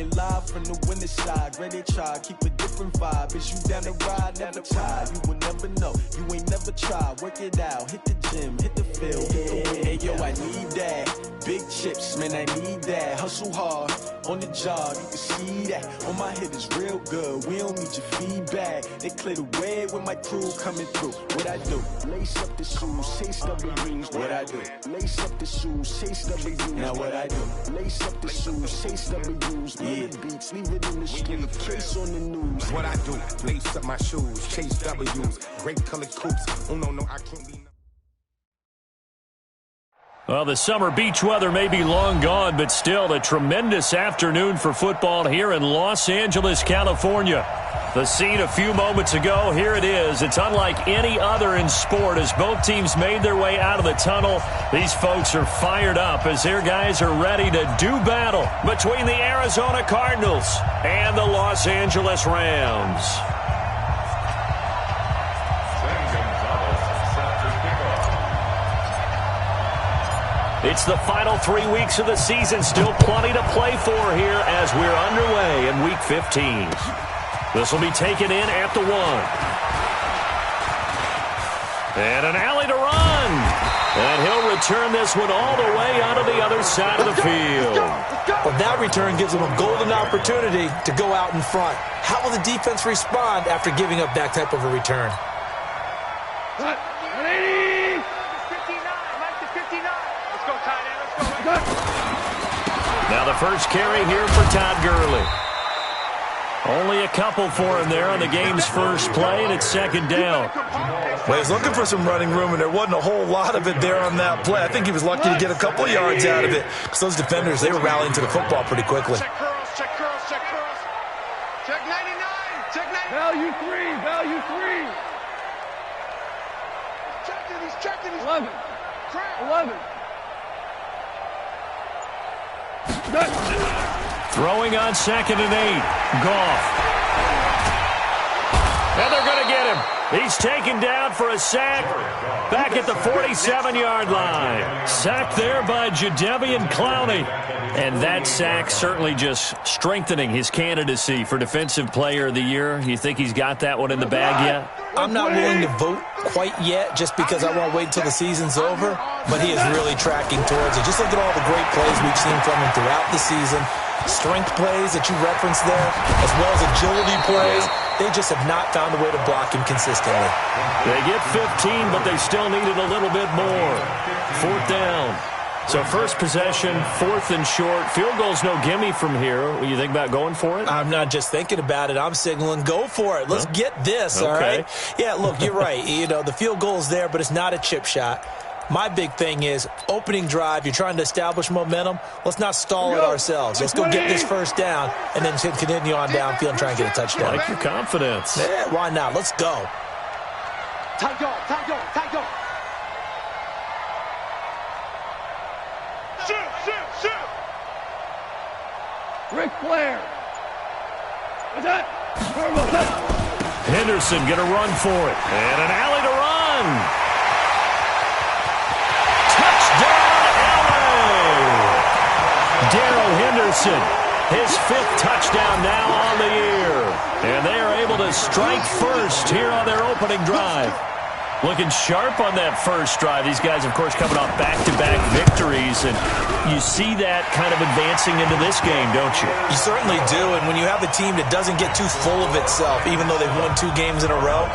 Coming live from the winter side. Ready to try, keep a different vibe. Is you down the ride? Never tired. You will never know. You ain't never tried. Work it out. Hit the gym. Hit the field. Hey, yo, I need that. Big chips, man, I need that. Hustle hard on the job. You can see that. On my head is real good. We don't need your feedback. They clear the way with my crew coming through. What I do? Lace up the shoes, chase W's. What I do? Lace up the shoes, chase W's. Now what I do? Lace up the shoes, chase W's. Yeah, beats, leave it in the street, case on the news. What I do? Lace up my shoes, chase W's. Great colored coupes. Oh no, I can't be. Well, the summer beach weather may be long gone, but still a tremendous afternoon for football here in Los Angeles, California. The scene a few moments ago, here it is. It's unlike any other in sport as both teams made their way out of the tunnel. These folks are fired up as their guys are ready to do battle between the Arizona Cardinals and the Los Angeles Rams. It's the final 3 weeks of the season. Still plenty to play for here as we're underway in Week 15. This will be taken in at the 1. And an alley to run. And he'll return this one all the way out of the other side of the field. Well, that return gives them a golden opportunity to go out in front. How will the defense respond after giving up that type of a return? Now the first carry here for Todd Gurley. Only a couple for him there on the game's first play, and it's second down. Well, he's looking for some running room, and there wasn't a whole lot of it there on that play. I think he was lucky to get a couple of yards out of it because those defenders, they were rallying to the football pretty quickly. Check curls, check curls, check curls. Check 99, check 99. Value 3, value 3. He's checking, 11. 11. Throwing on 2nd and 8. Goff. And they're going to get him. He's taken down for a sack back at the 47-yard line. Sacked there by Jadeveon Clowney. And that sack certainly just strengthening his candidacy for Defensive Player of the Year. You think he's got that one in the bag yet? I'm not willing to vote quite yet just because I want to wait until the season's over, but he is really tracking towards it. Just look at all the great plays we've seen from him throughout the season. Strength plays that you referenced there, as well as agility plays. They just have not found a way to block him consistently. They get 15, but they still needed a little bit more. 4th down. So first possession, 4th and short. Field goal's no gimme from here. What do you think about going for it? I'm not just thinking about it. I'm signaling go for it. Let's get this, all right? Yeah, look, you're right. You know, the field goal's there, but it's not a chip shot. My big thing is opening drive. You're trying to establish momentum. Let's not stall it ourselves. Let's go get this first down and then continue on downfield and try and get a touchdown. I like your confidence. Yeah, why not? Let's go. Time go, time go, time go. Shoot, shoot, shoot. Ric Flair. What's that? Henderson going to run for it. And an alley to run. Darrell Henderson, his 5th touchdown now on the year. And they are able to strike first here on their opening drive. Looking sharp on that first drive. These guys, of course, coming off back-to-back victories. And you see that kind of advancing into this game, don't you? You certainly do. And when you have a team that doesn't get too full of itself, even though they've won 2 games in a row,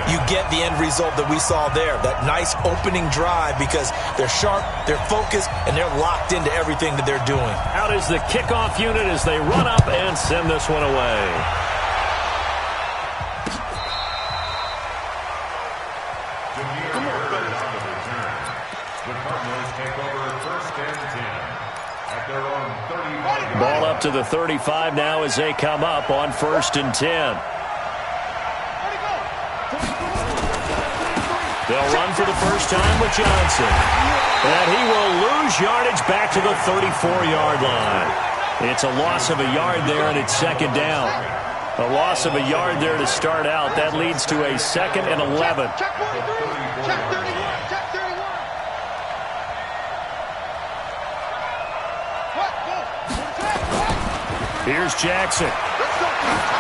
you get the end result that we saw there. That nice opening drive because they're sharp, they're focused, and they're locked into everything that they're doing. Out is the kickoff unit as they run up and send this one away. Ball up to the 35 now as they come up on 1st and 10. They'll run for the first time with Johnson. And he will lose yardage back to the 34-yard line. It's a loss of a yard there, and it's 2nd down. A loss of a yard there to start out. That leads to a 2nd and 11. Check 43, check 31, check 31. What? Go. Here's Jackson.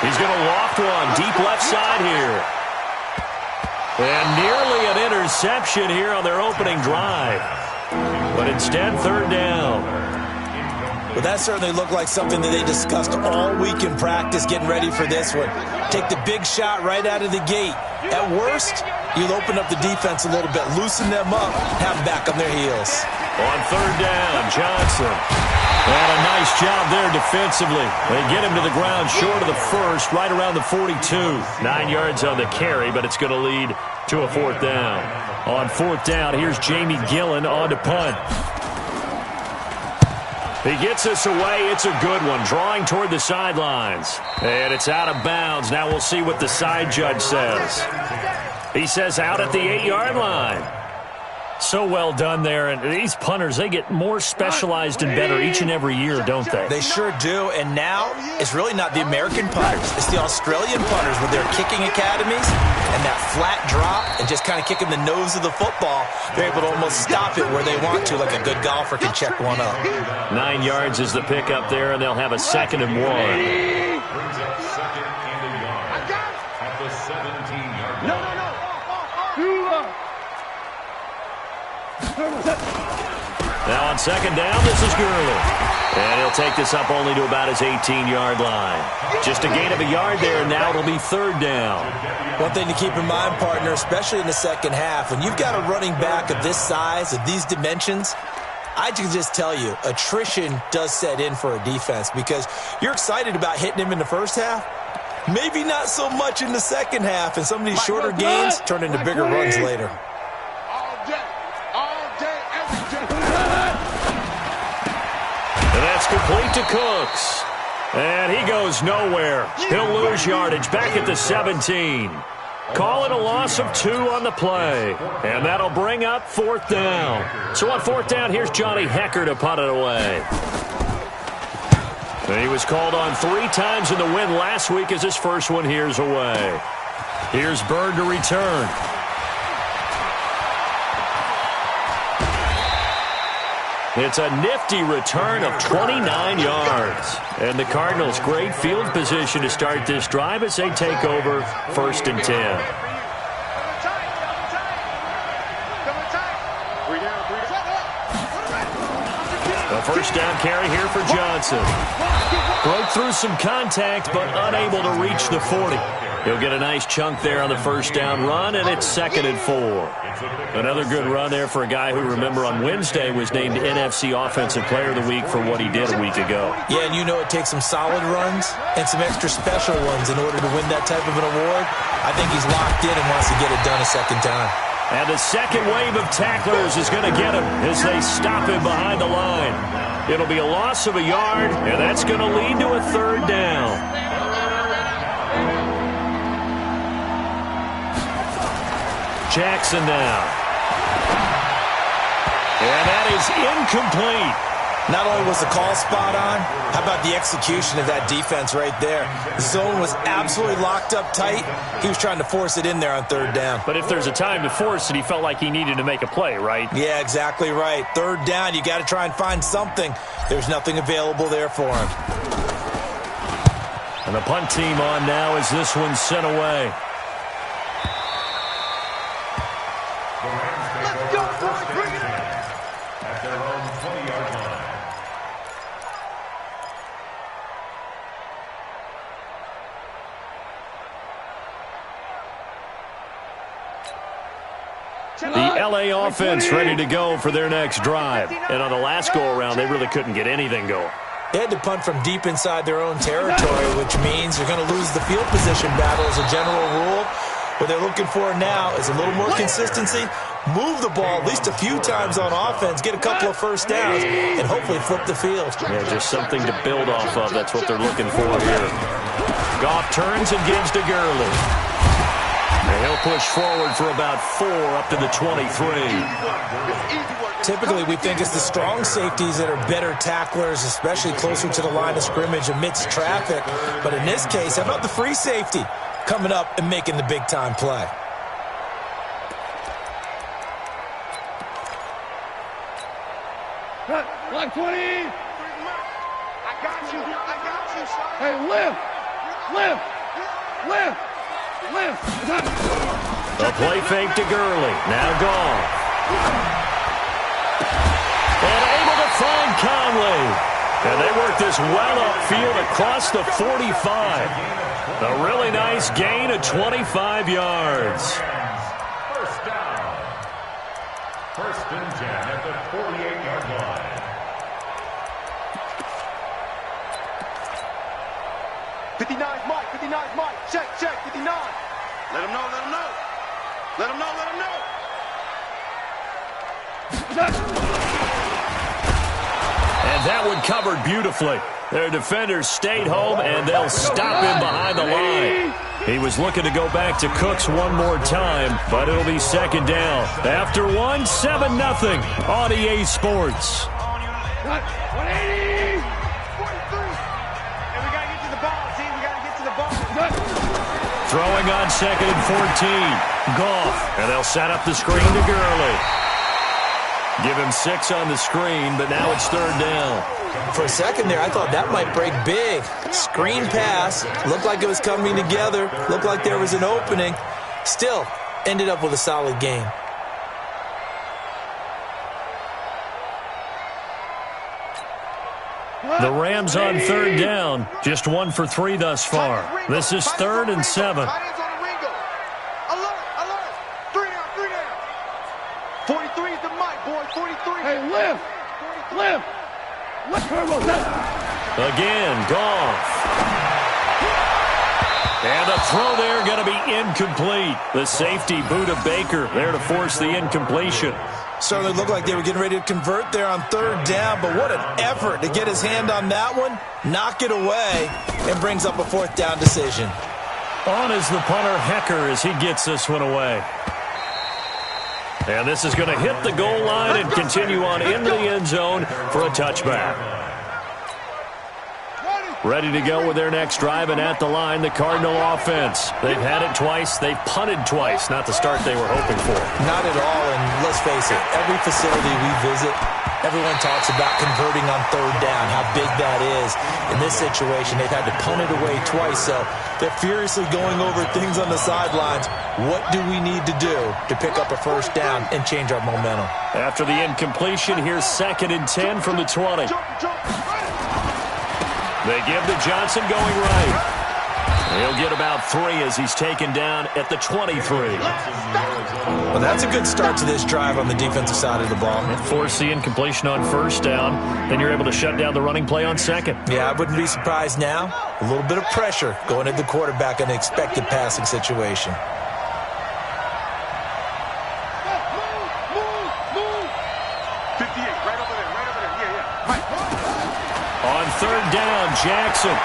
He's going to loft one deep left side here. And nearly an interception here on their opening drive. But instead, third down. Well, that certainly looked like something that they discussed all week in practice getting ready for this one. Take the big shot right out of the gate. At worst, you'll open up the defense a little bit, loosen them up, have them back on their heels. On third down, Johnson. And a nice job there defensively. They get him to the ground short of the first, right around the 42. 9 yards on the carry, but it's going to lead to a fourth down. On fourth down, here's Jamie Gillen on to punt. He gets us away. It's a good one, drawing toward the sidelines. And it's out of bounds. Now we'll see what the side judge says. He says out at the 8-yard line. So well done there. And these punters, they get more specialized and better each and every year, don't they? They sure do. And now it's really not the American punters. It's the Australian punters with their kicking academies and that flat drop and just kind of kicking the nose of the football. They're able to almost stop it where they want to, like a good golfer can check one up. 9 yards is the pickup there, and they'll have a 2nd and 1. At the 17-yard line. No. Now on second down, this is Gurley. And he'll take this up only to about his 18-yard line. Just a gain of a yard there, and now it'll be third down. One thing to keep in mind, partner, especially in the second half, when you've got a running back of this size, of these dimensions, I can just tell you, attrition does set in for a defense because you're excited about hitting him in the first half. Maybe not so much in the second half, and some of these shorter gains turn into bigger runs later. And that's complete to Cooks. And he goes nowhere. He'll lose yardage back at the 17. Call it a loss of 2 on the play. And that'll bring up fourth down. So on fourth down, here's Johnny Hecker to punt it away. And he was called on 3 times in the win last week as his first one here's away. Here's Bird to return. It's a nifty return of 29 yards. And the Cardinals, great field position to start this drive as they take over 1st and 10. A first down carry here for Johnson. Broke through some contact, but unable to reach the 40. He'll get a nice chunk there on the first down run, and it's 2nd and 4. Another good run there for a guy who, remember, on Wednesday was named NFC Offensive Player of the Week for what he did a week ago. Yeah, and you know it takes some solid runs and some extra special ones in order to win that type of an award. I think he's locked in and wants to get it done a second time. And the second wave of tacklers is going to get him as they stop him behind the line. It'll be a loss of a yard, and that's going to lead to a third down. Jackson now. And that is incomplete. Not only was the call spot on, how about the execution of that defense right there? The zone was absolutely locked up tight. He was trying to force it in there on third down. But if there's a time to force it, he felt like he needed to make a play, right? Yeah, exactly right. Third down, you got to try and find something. There's nothing available there for him. And the punt team on now as this one's sent away. The LA offense ready to go for their next drive. And on the last go-around, they really couldn't get anything going. They had to punt from deep inside their own territory, which means they're going to lose the field position battle as a general rule. What they're looking for now is a little more consistency, move the ball at least a few times on offense, get a couple of first downs, and hopefully flip the field. Yeah, just something to build off of. That's what they're looking for here. Goff turns and gives to Gurley. And he'll push forward for about 4 up to the 23. Typically, we think it's the strong safeties that are better tacklers, especially closer to the line of scrimmage amidst traffic. But in this case, how about the free safety coming up and making the big-time play? Cut. Block 20. I got you, son. Hey, lift! Lift! Lift! Lift! A play fake to Gurley. Now Goff. And able to find Conley. And they work this well upfield across the 45. A really nice gain of 25 yards. First down. First and 10 at the 48-yard line. Mike, 59, Mike. Check, 59. Let him know, let him know. Let him know, let him know. And that one covered beautifully. Their defenders stayed home, and they'll stop him behind the line. He was looking to go back to Cooks one more time, but it'll be second down. After 1, 7-0 on EA Sports. 180! 43. And we got to get to the ball, team. We got to get to the ball. Throwing on second and 14. Goff. And they'll set up the screen to Gurley. Give him 6 on the screen, but now it's third down. For a second there, I thought that might break big. Screen pass. Looked like it was coming together. Looked like there was an opening. Still, ended up with a solid game. The Rams on third down. Just 1 for 3 thus far. This is third and 7. Alert, alert. 3 down. 43 is the mic, boy. 43. Hey, lift! Lift! Lift, Turbo! Again, Goff. And the throw there going to be incomplete. The safety, Buda Baker, there to force the incompletion. Certainly looked like they were getting ready to convert there on third down, but what an effort to get his hand on that one, knock it away, and brings up a fourth down decision. On is the punter, Hecker, as he gets this one away. And this is going to hit the goal line and continue on into the end zone for a touchback. Ready to go with their next drive, and at the line, the Cardinal offense. They've had it twice. They've punted twice. Not the start they were hoping for. Not at all, and let's face it, every facility we visit, everyone talks about converting on third down, how big that is. In this situation, they've had to punt it away twice, so they're furiously going over things on the sidelines. What do we need to do to pick up a first down and change our momentum? After the incompletion, here's second and 10 from the 20. They give to Johnson going right. He'll get about 3 as he's taken down at the 23. Well, that's a good start to this drive on the defensive side of the ball. Force the incompletion on first down. Then you're able to shut down the running play on second. Yeah, I wouldn't be surprised now. A little bit of pressure going at the quarterback in an expected passing situation. Third down, Jackson.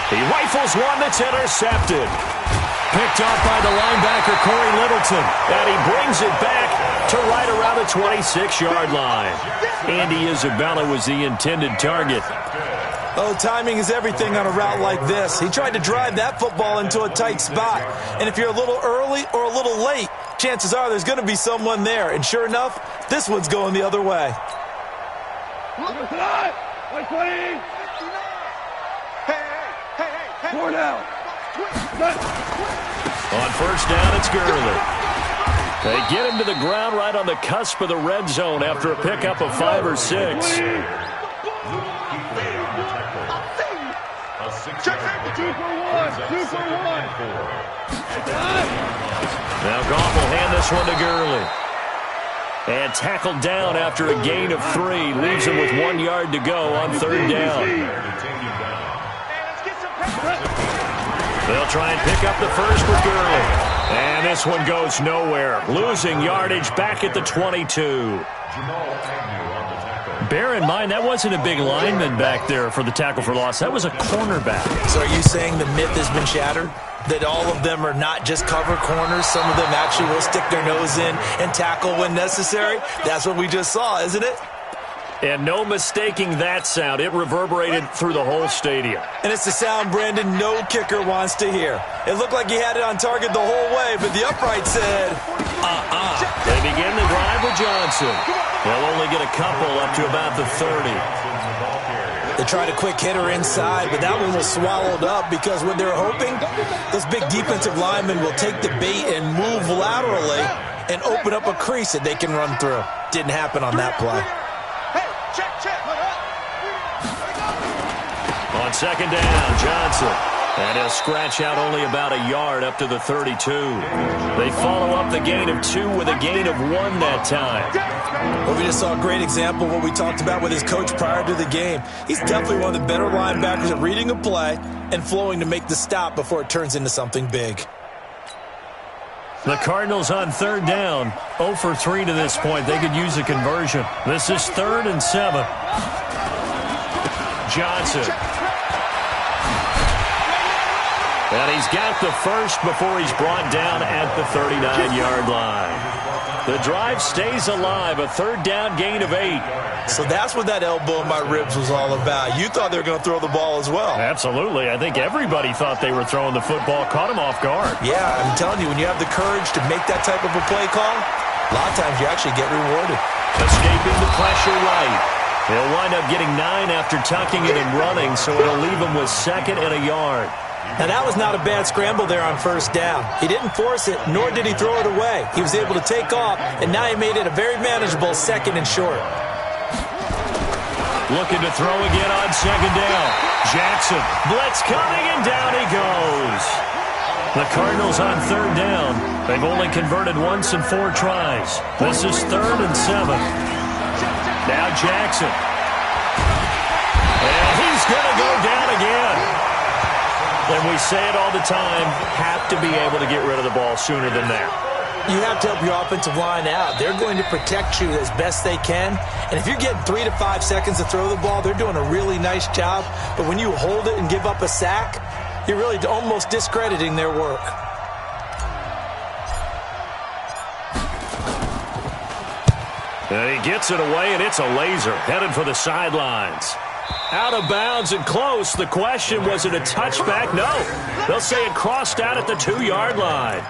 He rifles one that's intercepted. Picked off by the linebacker, Corey Littleton. And he brings it back to right around the 26-yard line. Andy Isabella was the intended target. Oh, timing is everything on a route like this. He tried to drive that football into a tight spot. And if you're a little early or a little late, chances are there's going to be someone there. And sure enough, this one's going the other way. Number 120. Hey. 4 down. On first down, it's Gurley. They get him to the ground right on the cusp of the red zone after a pickup of 5 or 6. Check 2 for 1. 2 for 1. Now Goff will hand this one to Gurley. And tackled down after a gain of 3. Leaves him with 1 yard to go on third down. They'll try and pick up the first with Gurley. And this one goes nowhere. Losing yardage back at the 22. Bear in mind, that wasn't a big lineman back there for the tackle for loss. That was a cornerback. So are you saying the myth has been shattered? That all of them are not just cover corners. Some of them actually will stick their nose in and tackle when necessary. That's what we just saw, isn't it? And no mistaking that sound. It reverberated through the whole stadium. And it's the sound Brandon no kicker wants to hear. It looked like he had it on target the whole way, but the upright said, They begin the drive with Johnson. They'll only get a couple up to about the 30. They tried a quick hitter inside, but that one was swallowed up because what they were hoping, those big defensive linemen will take the bait and move laterally and open up a crease that they can run through. Didn't happen on that play. Hey, check. On second down, Johnson. And he'll scratch out only about a yard up to the 32. They follow up the gain of 2 with a gain of 1 that time. Well, we just saw a great example of what we talked about with his coach prior to the game. He's definitely one of the better linebackers at reading a play and flowing to make the stop before it turns into something big. The Cardinals on third down, 0 for 3 to this point. They could use a conversion. This is 3rd and 7. Johnson. And he's got the first before he's brought down at the 39-yard line. The drive stays alive, a 3rd down gain of 8. So that's what that elbow in my ribs was all about. You thought they were going to throw the ball as well. Absolutely. I think everybody thought they were throwing the football, caught him off guard. Yeah, I'm telling you, when you have the courage to make that type of a play call, a lot of times you actually get rewarded. Escaping the pressure right. He'll wind up getting 9 after tucking it and running, so it'll leave him with 2nd and a yard. Now, that was not a bad scramble there on 1st down. He didn't force it, nor did he throw it away. He was able to take off, and now he made it a very manageable 2nd and short. Looking to throw again on 2nd down. Jackson, blitz coming, and down he goes. The Cardinals on 3rd down. They've only converted once in 4 tries. This is 3rd and 7. Now Jackson. And he's going to go down again. And we say it all the time, have to be able to get rid of the ball sooner than that. You have to help your offensive line out. They're going to protect you as best they can. And if you're getting 3 to 5 seconds to throw the ball, they're doing a really nice job. But when you hold it and give up a sack, you're really almost discrediting their work. And he gets it away, and it's a laser headed for the sidelines. Out of bounds and close. The question, was it a touchback? No. They'll say it crossed out at the 2-yard line.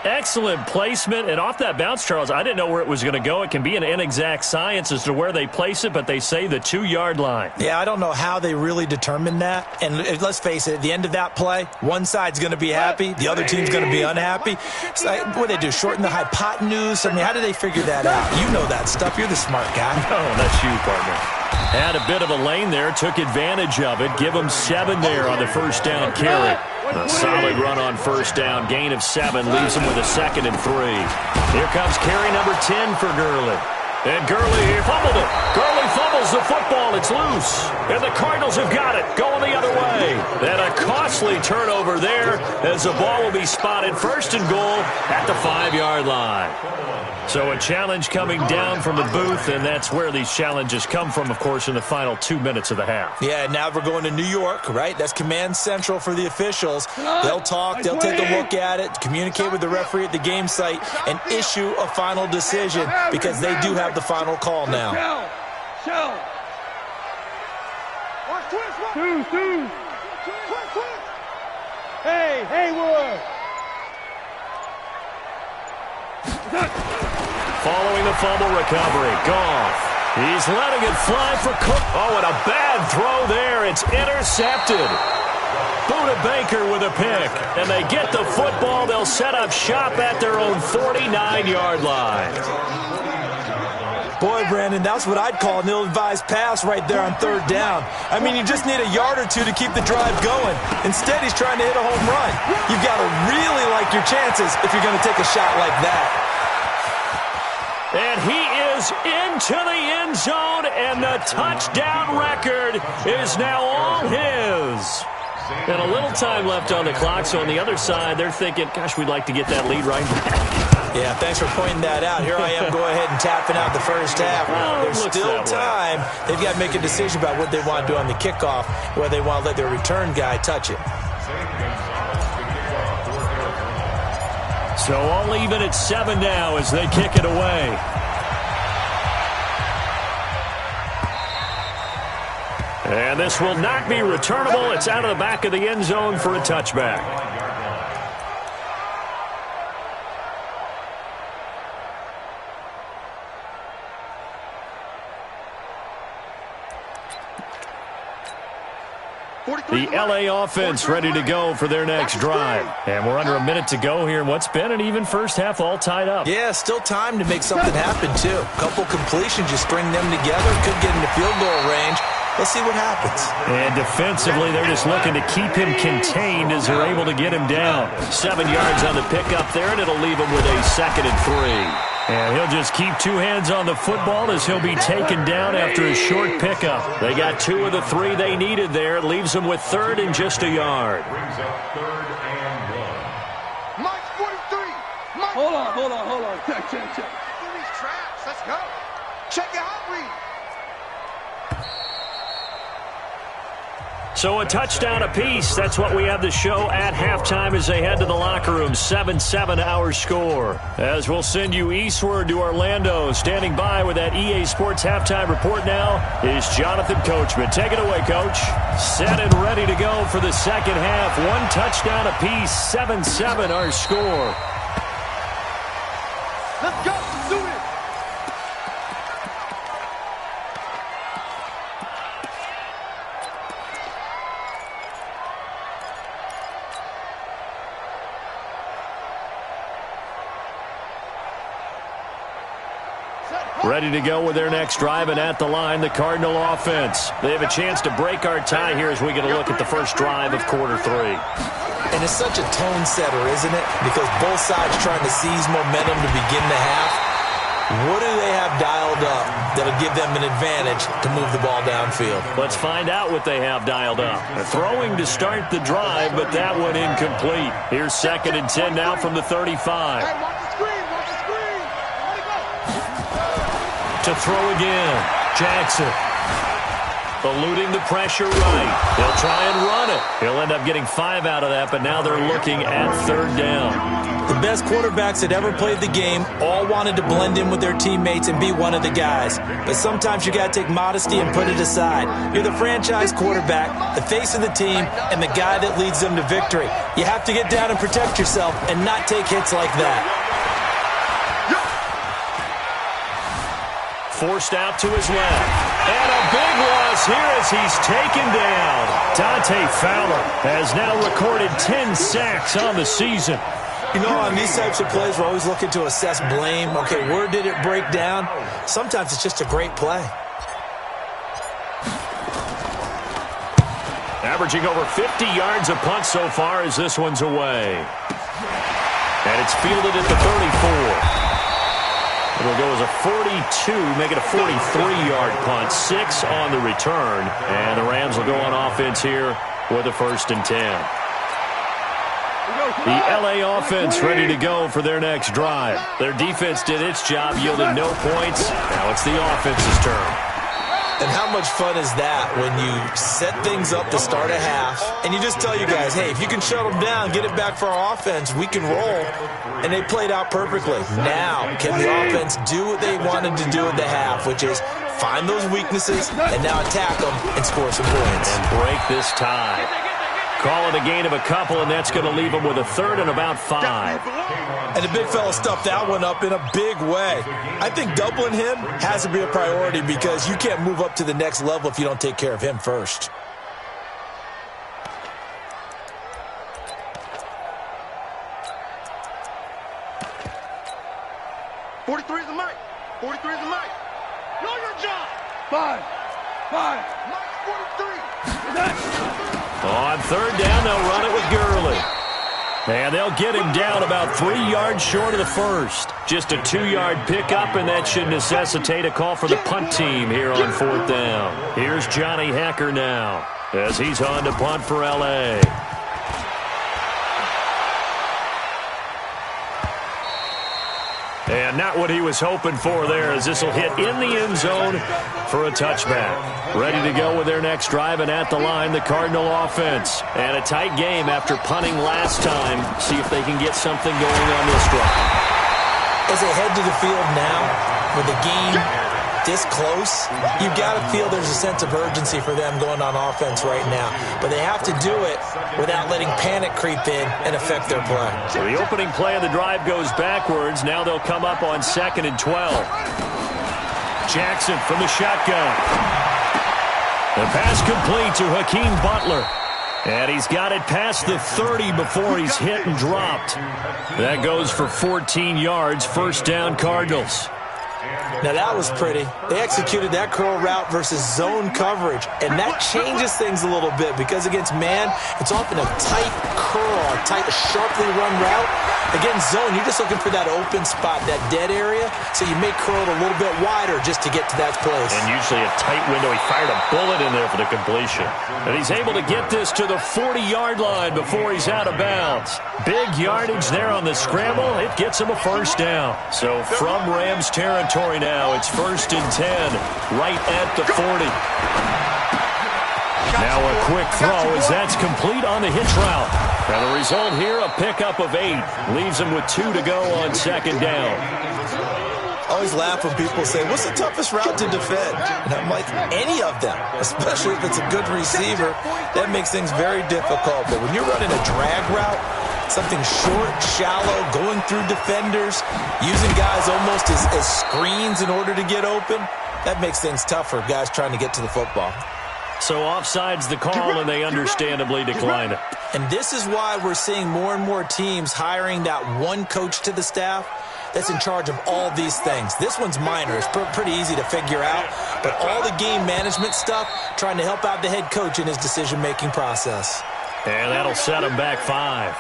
Excellent placement, and off that bounce, Charles, I didn't know where it was going to go. It can be an inexact science as to where they place it, but they say the 2-yard line. Yeah, I don't know how they really determined that. And let's face it, at the end of that play, one side's going to be happy, the other team's going to be unhappy. So, what do they do, shorten the hypotenuse? I mean, how do they figure that out? You know that stuff. You're the smart guy. Oh, that's you, partner. Had a bit of a lane there, took advantage of it. Give him 7 there on the 1st down carry. A solid run on 1st down. Gain of 7 leaves him with a 2nd and 3. Here comes carry number 10 for Gurley. And Gurley fumbled it. Gurley fumbles the football. It's loose. And the Cardinals have got it. Going the other way. And a costly turnover there as the ball will be spotted 1st and goal at the 5-yard line. So a challenge coming down from the booth, and that's where these challenges come from, of course, in the final 2 minutes of the half. Yeah, now we're going to New York, right? That's command central for the officials. They'll talk, they'll take a look at it, communicate with the referee at the game site, and issue a final decision because they do have the final call now. Shell. Two. Hey, Haywood. Following the fumble recovery, Goff. He's letting it fly for Cook. Oh, and a bad throw there. It's intercepted. Buda Baker with a pick. And they get the football. They'll set up shop at their own 49-yard line. Boy, Brandon, that's what I'd call an ill-advised pass right there on 3rd down. I mean, you just need a yard or 2 to keep the drive going. Instead, he's trying to hit a home run. You've got to really like your chances if you're going to take a shot like that. And he is into the end zone, and the touchdown record is now all his. And a little time left on the clock, so on the other side, they're thinking, gosh, we'd like to get that lead right back. Yeah, thanks for pointing that out. Here I am, go ahead and tapping out the 1st half. There's still time. They've got to make a decision about what they want to do on the kickoff, whether they want to let their return guy touch it. So all even at 7 now as they kick it away. And this will not be returnable. It's out of the back of the end zone for a touchback. The LA offense ready to go for their next drive. And we're under a minute to go here in what's been an even first half, all tied up. Yeah, still time to make something happen, too. A couple completions, you string them together, could get into field goal range. Let's see what happens. And defensively, they're just looking to keep him contained as they're able to get him down. 7 yards on the pickup there, and it'll leave him with a 2nd and 3. And he'll just keep 2 hands on the football as he'll be taken down after a short pickup. They got 2 of the 3 they needed there. It leaves them with 3rd and just a yard. Brings up 3rd and 1. Mike's 43. Mike. Hold on. Check. Do these traps. Let's go. Check your hot read. So a touchdown apiece. That's what we have to show at halftime as they head to the locker room. 7-7 our score. As we'll send you eastward to Orlando. Standing by with that EA Sports halftime report now is Jonathan Coachman. Take it away, Coach. Set and ready to go for the second half. 1 touchdown apiece. 7-7 our score. Let's go. Do it. Ready to go with their next drive, and at the line, the Cardinal offense. They have a chance to break our tie here as we get a look at the first drive of quarter 3. And it's such a tone setter, isn't it? Because both sides trying to seize momentum to begin the half. What do they have dialed up that'll give them an advantage to move the ball downfield? Let's find out what they have dialed up. Throwing to start the drive, but that one incomplete. Here's 2nd and 10 now from the 35. Hey, watch the screen. Watch the screen. Let it go. To throw again. Jackson. Eluding the pressure right. He'll try and run it. He'll end up getting 5 out of that, but now they're looking at 3rd down. The best quarterbacks that ever played the game all wanted to blend in with their teammates and be one of the guys. But sometimes you got to take modesty and put it aside. You're the franchise quarterback, the face of the team, and the guy that leads them to victory. You have to get down and protect yourself and not take hits like that. Forced out to his left. And a big loss here as he's taken down. Dante Fowler has now recorded 10 sacks on the season. You know, on these types of plays, we're always looking to assess blame. Okay, where did it break down? Sometimes it's just a great play. Averaging over 50 yards a punt so far as this one's away. And it's fielded at the 34. It'll go as a 42, make it a 43-yard punt. 6 on the return. And the Rams will go on offense here with a 1st and 10. The LA offense ready to go for their next drive. Their defense did its job, yielded no points. Now it's the offense's turn. And how much fun is that when you set things up to start a half and you just tell you guys, hey, if you can shut them down, get it back for our offense, we can roll. And they played out perfectly. Now, can the offense do what they wanted to do at the half, which is find those weaknesses and now attack them and score some points. And break this tie. Call it a gain of a couple, and that's going to leave them with a 3rd and about 5. And the big fella stuffed that one up in a big way. I think doubling him has to be a priority because you can't move up to the next level if you don't take care of him first. '43 is the mic. 43 is the mic. Know your job. 5. Mike's 43. On 3rd down, they'll run it with Gurley. And they'll get him down about 3 yards short of the 1st. Just a 2-yard pickup, and that should necessitate a call for the punt team here on 4th down. Here's Johnny Hecker now as he's on to punt for L.A. And not what he was hoping for there, as this will hit in the end zone for a touchback. Ready to go with their next drive, and at the line, the Cardinal offense. And a tight game after punting last time. See if they can get something going on this drive. As they head to the field now, with the game this close, you've got to feel there's a sense of urgency for them going on offense right now. But they have to do it without letting panic creep in and affect their play. So the opening play of the drive goes backwards. Now they'll come up on 2nd and 12. Jackson from the shotgun. The pass complete to Hakeem Butler. And he's got it past the 30 before he's hit and dropped. That goes for 14 yards. First down, Cardinals. Now, that was pretty. They executed that curl route versus zone coverage, and that changes things a little bit because against man, it's often a tight curl, a tight, sharply run route. Against zone, you're just looking for that open spot, that dead area, so you may curl it a little bit wider just to get to that place. And usually a tight window. He fired a bullet in there for the completion. And he's able to get this to the 40-yard line before he's out of bounds. Big yardage there on the scramble. It gets him a first down. So from Rams territory now, it's 1st and 10, right at the 40. Now a quick throw as that's complete on the hitch route. And the result here, a pickup of 8. Leaves him with 2 to go on 2nd down. I always laugh when people say, what's the toughest route to defend? And I'm like, any of them, especially if it's a good receiver. That makes things very difficult. But when you're running a drag route, something short, shallow, going through defenders, using guys almost as screens in order to get open, that makes things tough for guys trying to get to the football. So offside's the call, and they understandably decline it. And this is why we're seeing more and more teams hiring that one coach to the staff that's in charge of all these things. This one's minor. It's pretty easy to figure out. But all the game management stuff, trying to help out the head coach in his decision-making process. And that'll set him back 5.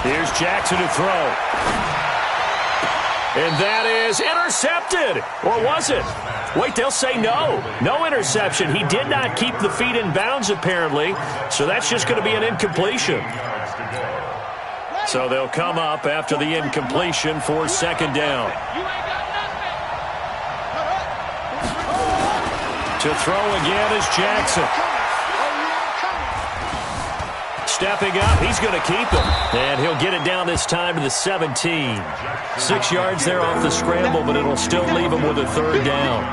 Here's Jackson to throw. And that is intercepted. Or was it? Wait, they'll say no. No interception. He did not keep the feet in bounds, apparently. So that's just going to be an incompletion. So they'll come up after the incompletion for 2nd down. To throw again is Jackson. Stepping up, he's going to keep it. And he'll get it down this time to the 17. 6 yards there off the scramble, but it'll still leave him with a 3rd down.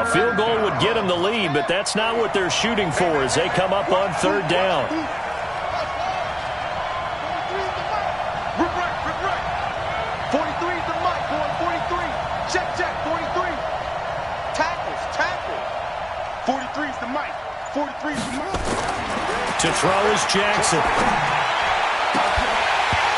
A field goal would get him the lead, but that's not what they're shooting for as they come up on 3rd down. Rip right. 43 is the mic, boy, 43. Check, 43. Tackle. 43 is the mic. 43 is the mic. To throw is Jackson.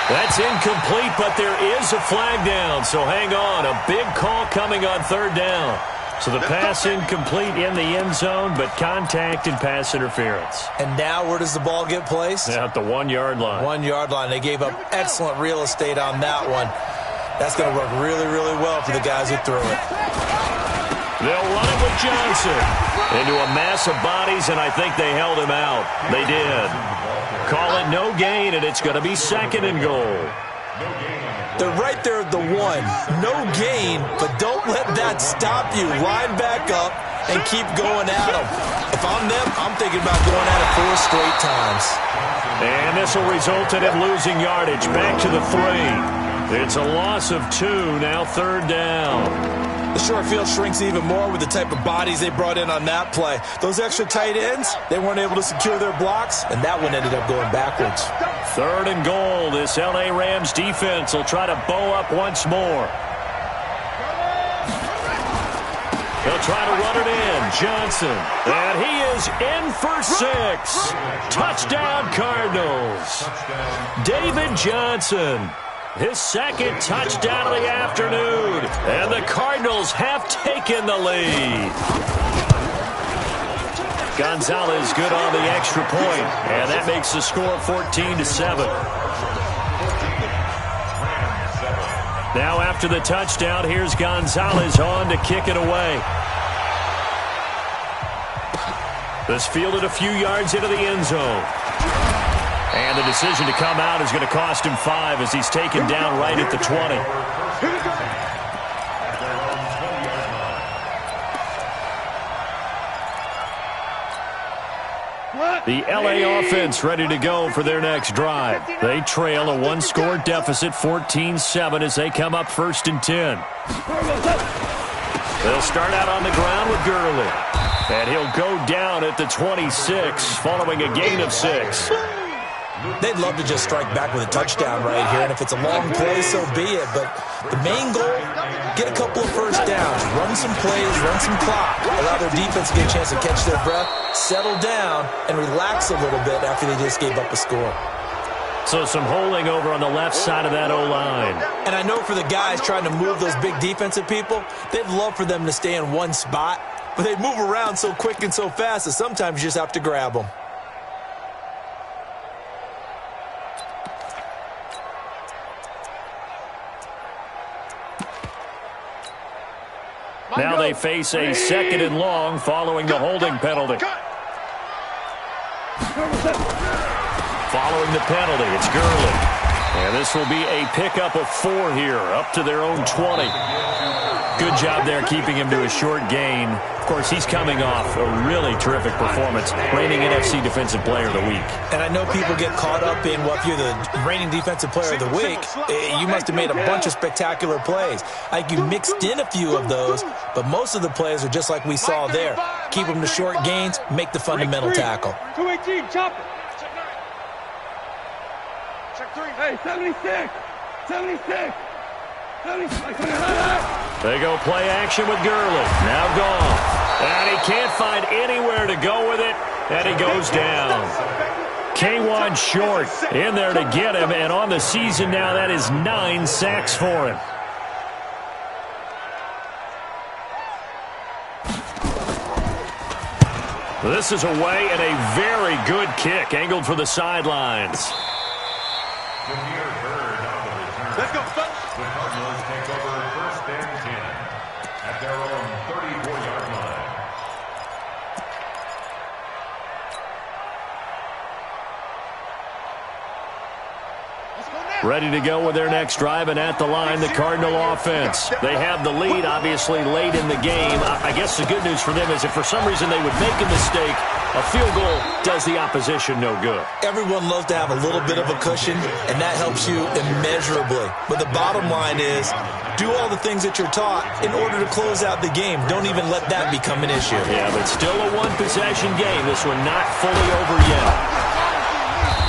That's incomplete, but there is a flag down, so hang on. A big call coming on 3rd down. So the pass incomplete in the end zone, but contact and pass interference. And now where does the ball get placed? At the 1-yard line. 1-yard line. They gave up excellent real estate on that one. That's going to work really, really well for the guys who threw it. They'll run it with Johnson into a mass of bodies, and I think they held him out. They did. Call it no gain, and it's going to be 2nd and goal. They're right there at the 1. No gain, but don't let that stop you. Line back up and keep going at them. If I'm them, I'm thinking about going at it 4 straight times. And this will result in him losing yardage. Back to the 3. It's a loss of 2, now 3rd down. The short field shrinks even more with the type of bodies they brought in on that play. Those extra tight ends, they weren't able to secure their blocks, and that one ended up going backwards. 3rd and goal. This L.A. Rams defense will try to bow up once more. They'll try to run it in. Johnson. And he is in for 6. Touchdown, Cardinals. David Johnson. His 2nd touchdown of the afternoon. And the Cardinals have taken the lead. Gonzalez good on the extra point. And that makes the score 14-7. Now after the touchdown, here's Gonzalez on to kick it away. This fielded a few yards into the end zone. And the decision to come out is going to cost him 5 as he's taken down right at the 20. The L.A. offense ready to go for their next drive. They trail a 1-score deficit, 14-7, as they come up 1st and 10. They'll start out on the ground with Gurley. And he'll go down at the 26 following a gain of 6. They'd love to just strike back with a touchdown right here, and if it's a long play, so be it. But the main goal, get a couple of first downs, run some plays, run some clock, allow their defense to get a chance to catch their breath, settle down, and relax a little bit after they just gave up a score. So some holding over on the left side of that O-line. And I know for the guys trying to move those big defensive people, they'd love for them to stay in one spot, but they move around so quick and so fast that sometimes you just have to grab them. Now they face a 2nd and long following the holding penalty. Following the penalty, it's Gurley. And this will be a pickup of 4 here, up to their own 20. Good job there keeping him to a short gain. Of course, he's coming off a really terrific performance, reigning NFC Defensive Player of the Week. And I know people get caught up in, well, if you're the reigning Defensive Player of the Week, you must have made a bunch of spectacular plays. I think you mixed in a few of those, but most of the plays are just like we saw there. Keep them to short gains, make the fundamental tackle. 218, chop it. Hey, 76. 76. 76. They go play action with Gurley. Now gone. And he can't find anywhere to go with it. And he goes down. K1 Short in there to get him. And on the season now, that is 9 sacks for him. This is away and a very good kick angled for the sidelines. Let's go, fellas. The Cardinals take over 1st and 10 at their own 34-yard line. Ready to go with their next drive, and at the line, the Cardinal offense. They have the lead, obviously, late in the game. I guess the good news for them is if for some reason they would make a mistake, a field goal does the opposition no good. Everyone loves to have a little bit of a cushion, and that helps you immeasurably. But the bottom line is, do all the things that you're taught in order to close out the game. Don't even let that become an issue. Yeah, but still a one-possession game. This one not fully over yet.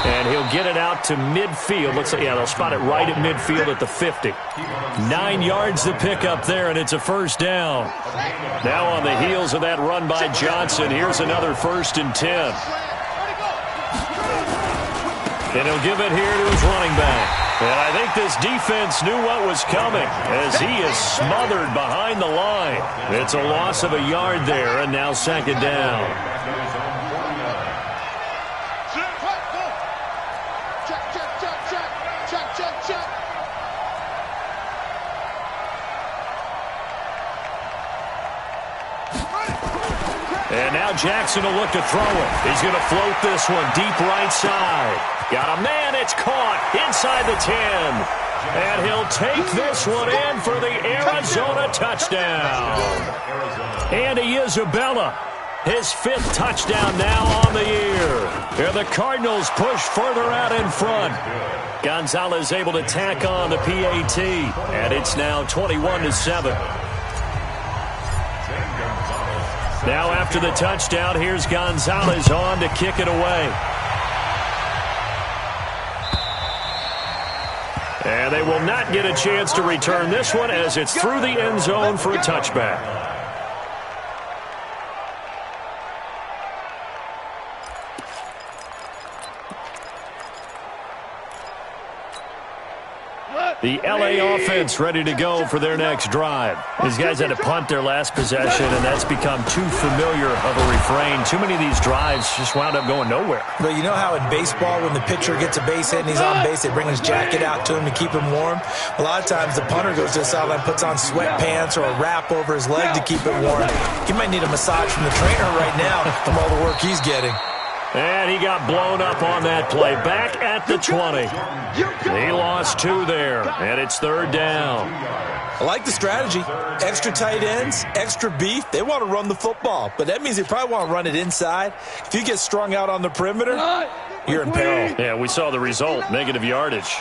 And he'll get it out to midfield. Looks like, yeah, they'll spot it right at midfield at the 50. 9 yards to pick up there, and it's a first down. Now on the heels of that run by Johnson, here's another 1st and 10. And he'll give it here to his running back. And I think this defense knew what was coming as he is smothered behind the line. It's a loss of a yard there, and now 2nd down. And now Jackson will look to throw it. He's going to float this one deep right side. Got a man. It's caught inside the 10. And he'll take this one in for the Arizona touchdown. Andy Isabella, his 5th touchdown now on the year. And the Cardinals push further out in front. Gonzalez able to tack on the PAT. And it's now 21-7. Now after the touchdown, here's Gonzalez on to kick it away. And they will not get a chance to return this one as it's through the end zone for a touchback. The LA offense ready to go for their next drive. These guys had to punt their last possession, and that's become too familiar of a refrain. Too many of these drives just wound up going nowhere. But you know how in baseball, when the pitcher gets a base hit and he's on base, they bring his jacket out to him to keep him warm? A lot of times the punter goes to the sideline, puts on sweatpants or a wrap over his leg to keep it warm. He might need a massage from the trainer right now from all the work he's getting. And he got blown up on that play. Back at the 20. He lost 2 there, and it's 3rd down. I like the strategy. Extra tight ends, extra beef. They want to run the football, but that means they probably want to run it inside. If you get strung out on the perimeter, you're in peril. Yeah, we saw the result, negative yardage.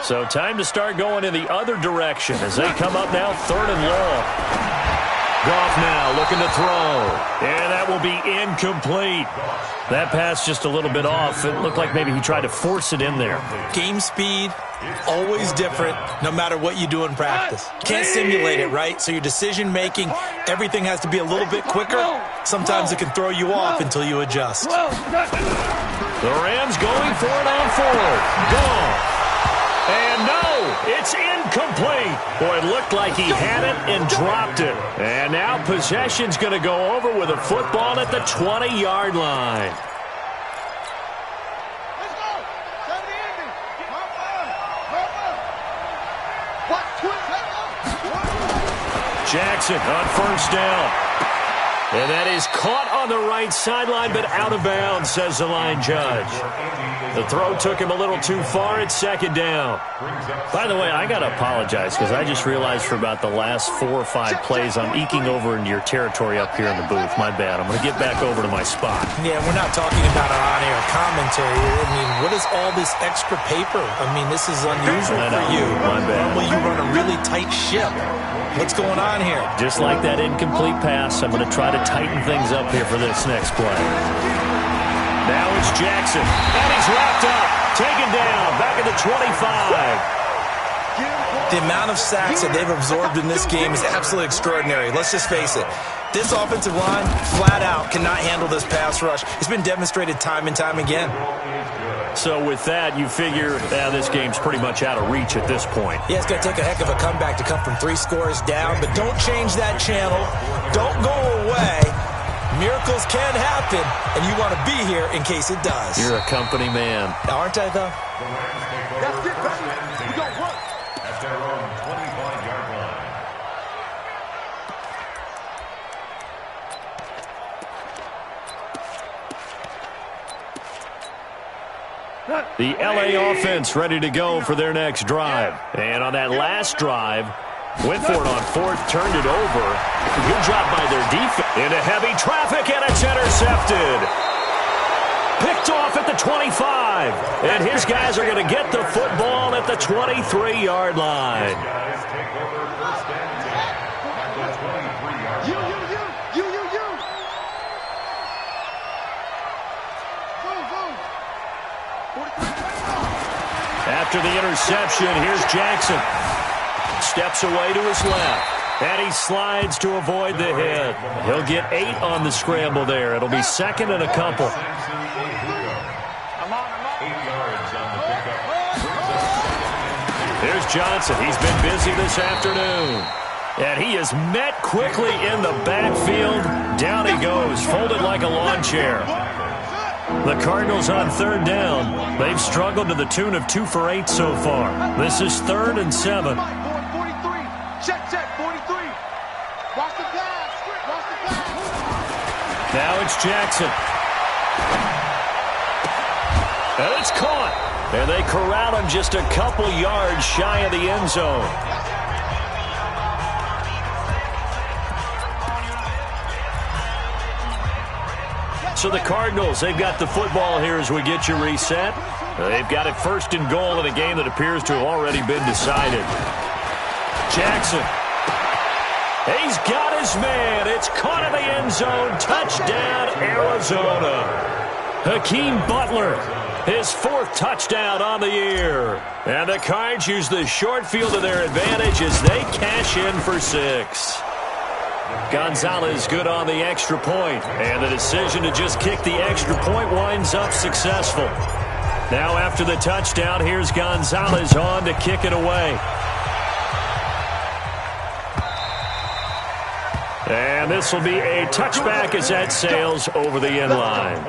So time to start going in the other direction as they come up now 3rd and long. Goff now looking to throw. And that will be incomplete. That pass just a little bit off. It looked like maybe he tried to force it in there. Game speed, always different, no matter what you do in practice. Can't simulate it, right? So your decision-making, everything has to be a little bit quicker. Sometimes it can throw you off until you adjust. The Rams going for it on fourth. Gone. And no, it's incomplete. Boy, it looked like he had it and dropped it. And now possession's going to go over with a football at the 20-yard line. Jackson on first down. And that is caught on the right sideline, but out of bounds, says the line judge. The throw took him a little too far at second down. By the way, I got to apologize because I just realized for about the last 4 or 5 plays I'm eking over into your territory up here in the booth. My bad. I'm going to get back over to my spot. Yeah, we're not talking about our on-air commentary. I mean, what is all this extra paper? I mean, this is unusual for you. My bad. Normally you run a really tight ship. What's going on here? Just like that incomplete pass, I'm going to try to tighten things up here for this next play. Now it's Jackson, and he's wrapped up, taken down, back at the 25. The amount of sacks that they've absorbed in this game is absolutely extraordinary. Let's just face it. This offensive line, flat out, cannot handle this pass rush. It's been demonstrated time and time again. So with that, you figure this game's pretty much out of reach at this point. Yeah, it's going to take a heck of a comeback to come from 3 scores down, but don't change that channel. Don't go away. Miracles can happen, and you want to be here in case it does. You're a company man. Aren't I, though? That's it, baby. We got work. At their own 25-yard line. The LA offense ready to go for their next drive. And on that last drive, went for it on fourth, turned it over. Good job by their defense. Into heavy traffic, and it's intercepted. Picked off at the 25. And his guys are going to get the football at the 23-yard line. Guys take over first and 10 at the 23-yard line. After the interception, here's Jackson. Steps away to his left. And he slides to avoid the hit. He'll get 8 on the scramble there. It'll be second and a couple. 8 yards on the pickup. There's Johnson. He's been busy this afternoon. And he is met quickly in the backfield. Down he goes, folded like a lawn chair. The Cardinals on third down. They've struggled to the tune of 2 for 8 so far. This is 3rd and 7. Check, 43. Watch the pass. Now it's Jackson. And it's caught. And they corral him just a couple yards shy of the end zone. So the Cardinals, they've got the football here as we get you reset. They've got it 1st and goal in a game that appears to have already been decided. Jackson. He's got his man. It's caught in the end zone. Touchdown, Arizona. Hakeem Butler, his 4th touchdown on the year. And the Cards use the short field to their advantage as they cash in for 6. Gonzalez good on the extra point, and the decision to just kick the extra point winds up successful. Now after the touchdown, here's Gonzalez on to kick it away. And this will be a touchback as that sails over the end line.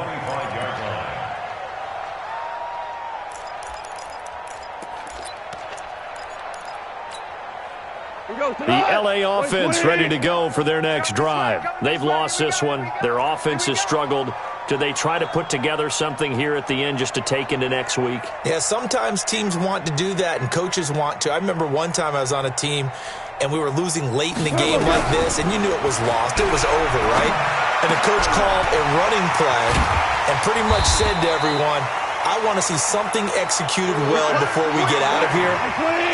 The LA offense ready to go for their next drive. They've lost this one. Their offense has struggled. Do they try to put together something here at the end just to take into next week? Yeah, sometimes teams want to do that and coaches want to. I remember one time I was on a team and we were losing late in the game like this, and you knew it was lost. It was over, right? And the coach called a running play and pretty much said to everyone, I want to see something executed well before we get out of here,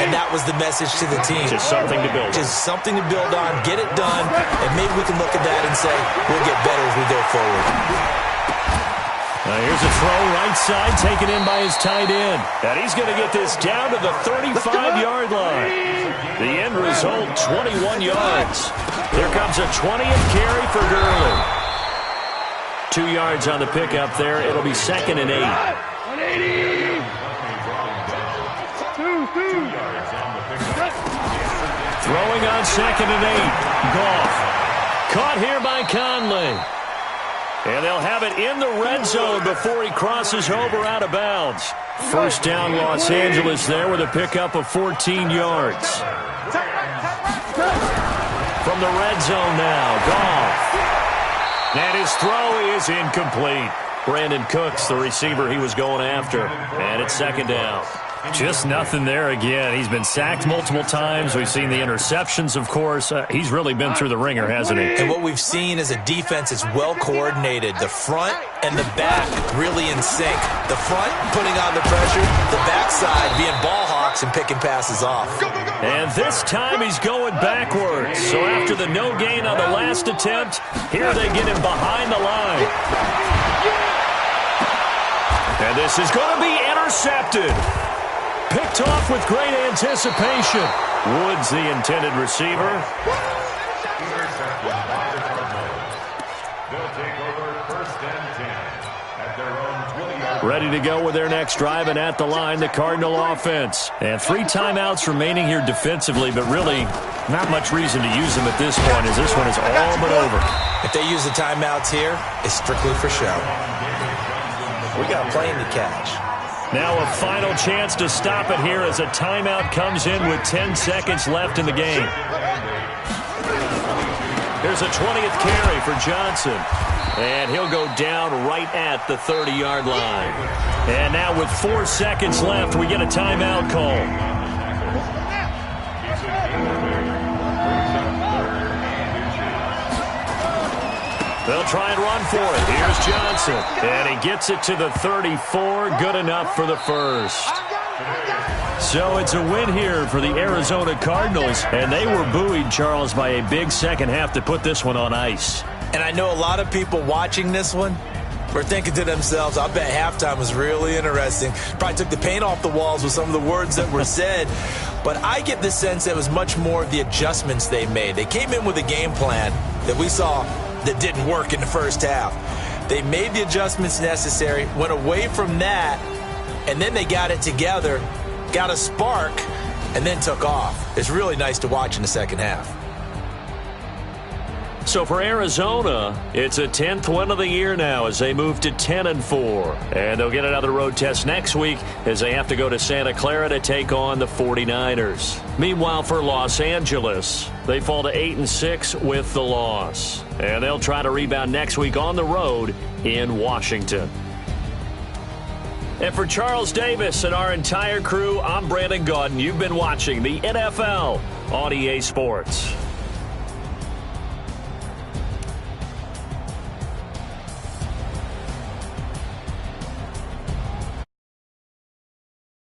and that was the message to the team. Just something to build on. Just something to build on, get it done, and maybe we can look at that and say, we'll get better as we go forward. Here's a throw right side taken in by his tight end. And he's going to get this down to the 35-yard line. The end result, 21 yards. Here comes a 20th carry for Gurley. 2 yards on the pickup there. It'll be 2nd and 8. 180. Two. Throwing on 2nd and 8. Goff. Caught here by Conley. And they'll have it in the red zone before he crosses over out of bounds. First down, Los Angeles there with a pickup of 14 yards. From the red zone now, Goff. And his throw is incomplete. Brandon Cooks, the receiver he was going after. And it's 2nd down. Just nothing there again. He's been sacked multiple times. We've seen the interceptions, of course. He's really been through the ringer, hasn't he? And what we've seen is a defense that's well coordinated. The front and the back really in sync. The front putting on the pressure, the backside being ball hawks and picking passes off. And this time he's going backwards. So after the no gain on the last attempt, here they get him behind the line. And this is going to be intercepted. Picked off with great anticipation. Woods, the intended receiver. Intercepted by the Cardinals. They'll take over 1st and 10 at their own 20-yard. Ready to go with their next drive, and at the line, the Cardinal offense. And 3 timeouts remaining here defensively, but really not much reason to use them at this point, as this one is all but over. If they use the timeouts here, it's strictly for show. We got a plane to catch. Now a final chance to stop it here as a timeout comes in with 10 seconds left in the game. Here's a 20th carry for Johnson. And he'll go down right at the 30-yard line. And now with 4 seconds left, we get a timeout call. They'll try and run for it. Here's Johnson. And he gets it to the 34. Good enough for the first. So it's a win here for the Arizona Cardinals. And they were buoyed, Charles, by a big second half to put this one on ice. And I know a lot of people watching this one were thinking to themselves, I bet halftime was really interesting. Probably took the paint off the walls with some of the words that were said. But I get the sense that it was much more of the adjustments they made. They came in with a game plan that we saw that didn't work in the first half. They made the adjustments necessary, went away from that, and then they got it together, got a spark, and then took off. It's really nice to watch in the second half. So for Arizona, it's a 10th win of the year now as they move to 10-4. And they'll get another road test next week as they have to go to Santa Clara to take on the 49ers. Meanwhile, for Los Angeles, they fall to 8-6 with the loss. And they'll try to rebound next week on the road in Washington. And for Charles Davis and our entire crew, I'm Brandon Gaudin. You've been watching the NFL on EA Sports.